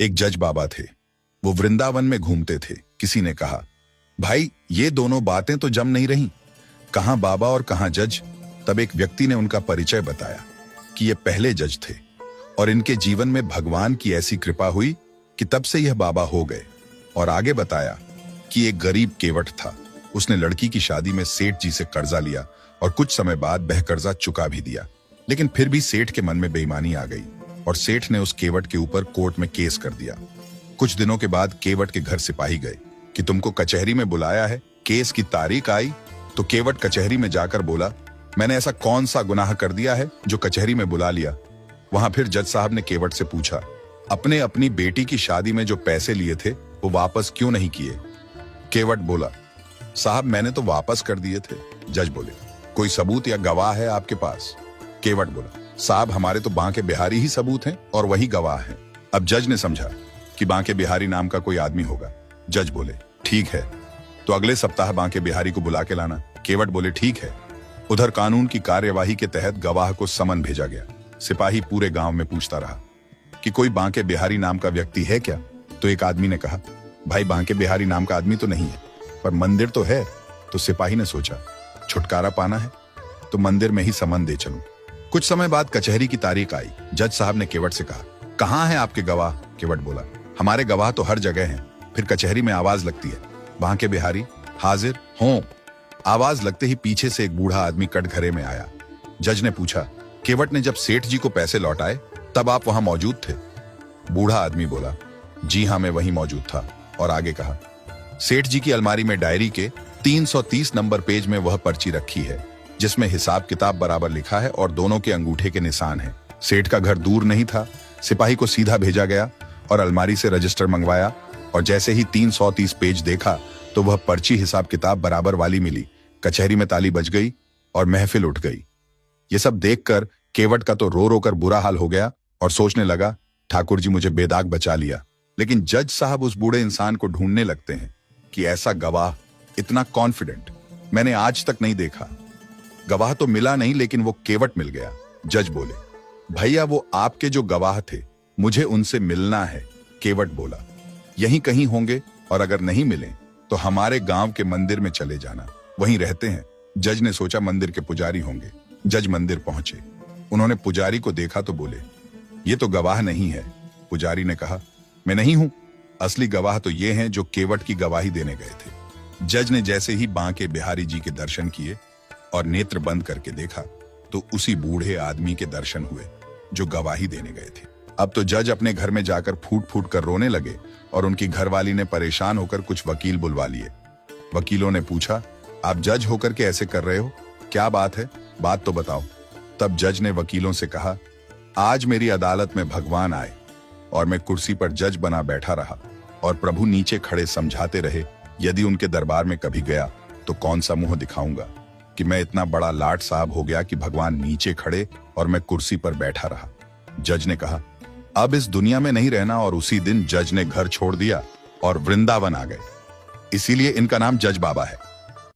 एक जज बाबा थे। वो वृंदावन में घूमते थे। किसी ने कहा, भाई ये दोनों बातें तो जम नहीं रही, कहां बाबा और कहां जज। तब एक व्यक्ति ने उनका परिचय बताया कि ये पहले जज थे और इनके जीवन में भगवान की ऐसी कृपा हुई कि तब से यह बाबा हो गए। और आगे बताया कि एक गरीब केवट था। उसने लड़की की शादी में सेठ जी से कर्जा लिया और कुछ समय बाद वह कर्जा चुका भी दिया, लेकिन फिर भी सेठ के मन में बेईमानी आ गई और सेठ ने उस केवट के ऊपर कोर्ट में केस कर दिया। कुछ दिनों के बाद केवट के घर सिपाही गए कि तुमको कचहरी में बुलाया है। केस की तारीख आई तो केवट कचहरी में जाकर बोला, मैंने ऐसा कौन सा गुनाह कर दिया है जो कचहरी में बुला लिया। वहां फिर जज साहब ने केवट से पूछा, अपने अपनी बेटी की शादी में जो पैसे लिए थे वो वापस क्यों नहीं किए। केवट बोला, साहब मैंने तो वापस कर दिए थे। जज बोले, कोई सबूत या गवाह है आपके पास। केवट बोला, साहब हमारे तो बांके बिहारी ही सबूत हैं और वही गवाह हैं। अब जज ने समझा कि बांके बिहारी नाम का कोई आदमी होगा। जज बोले, ठीक है, तो अगले सप्ताह बांके बिहारी को बुला के लाना। केवट बोले, ठीक है। उधर कानून की कार्यवाही के तहत गवाह को समन भेजा गया। सिपाही पूरे गांव में पूछता रहा कि कोई बांके बिहारी नाम का व्यक्ति है क्या। तो एक आदमी ने कहा, भाई बांके बिहारी नाम का आदमी तो नहीं है, पर मंदिर तो है। तो सिपाही ने सोचा, छुटकारा पाना है तो मंदिर में ही समन दे चलूं। कुछ समय बाद कचहरी की तारीख आई। जज साहब ने केवट से कहा, कहां है आपके गवाह। केवट बोला, हमारे गवाह तो हर जगह हैं। फिर कचहरी में आवाज लगती है, बांके बिहारी हाजिर हों। आवाज लगते ही पीछे से एक बूढ़ा आदमी कटघरे में आया। जज ने पूछा, केवट ने जब सेठ जी को पैसे लौटाए तब आप वहां मौजूद थे। बूढ़ा आदमी बोला, जी हां मैं वहीं मौजूद था। और आगे कहा, सेठ जी की अलमारी में डायरी के 330 नंबर पेज में वह पर्ची रखी है जिसमें हिसाब किताब बराबर लिखा है और दोनों के अंगूठे के निशान हैं। सेठ का घर दूर नहीं था। सिपाही को सीधा भेजा गया और अलमारी से रजिस्टर मंगवाया और जैसे ही 330 पेज देखा तो वह पर्ची हिसाब किताब बराबर वाली मिली। कचहरी में ताली बज गई और महफिल उठ गई। ये सब देखकर केवट का तो रो रो कर बुरा हाल हो गया और सोचने लगा, ठाकुर जी मुझे बेदाग बचा लिया। लेकिन जज साहब उस बूढ़े इंसान को ढूंढने लगते हैं कि ऐसा गवाह इतना कॉन्फिडेंट मैंने आज तक नहीं देखा। गवाह तो मिला नहीं लेकिन वो केवट मिल गया। जज बोले, भैया वो आपके जो गवाह थे मुझे उनसे मिलना है। केवट बोला, यहीं कहीं होंगे और अगर नहीं मिले तो हमारे गांव के मंदिर में चले जाना, वहीं रहते हैं। जज ने सोचा मंदिर के पुजारी होंगे। जज मंदिर पहुंचे। उन्होंने पुजारी को देखा तो बोले, ये तो गवाह नहीं है। पुजारी ने कहा, मैं नहीं हूं, असली गवाह तो ये हैं जो केवट की गवाही देने गए थे। जज ने जैसे ही बांके बिहारी जी के दर्शन किए और नेत्र बंद करके देखा तो उसी बूढ़े आदमी के दर्शन हुए जो गवाही देने गए थे। अब तो जज अपने घर में जाकर फूट फूट कर रोने लगे और उनकी घरवाली ने परेशान होकर कुछ वकील बुलवा लिए। वकीलों ने पूछा, आप जज होकर के ऐसे कर रहे हो, क्या बात है, बात तो बताओ। तब जज ने वकीलों से कहा, आज मेरी अदालत में भगवान आए और मैं कुर्सी पर जज बना बैठा रहा और प्रभु नीचे खड़े समझाते रहे। यदि उनके दरबार में कभी गया तो कौन सा मुंह दिखाऊंगा कि मैं इतना बड़ा लाट साहब हो गया कि भगवान नीचे खड़े और मैं कुर्सी पर बैठा रहा। जज ने कहा, अब इस दुनिया में नहीं रहना। और उसी दिन जज ने घर छोड़ दिया और वृंदावन आ गए। इसीलिए इनका नाम जज बाबा है।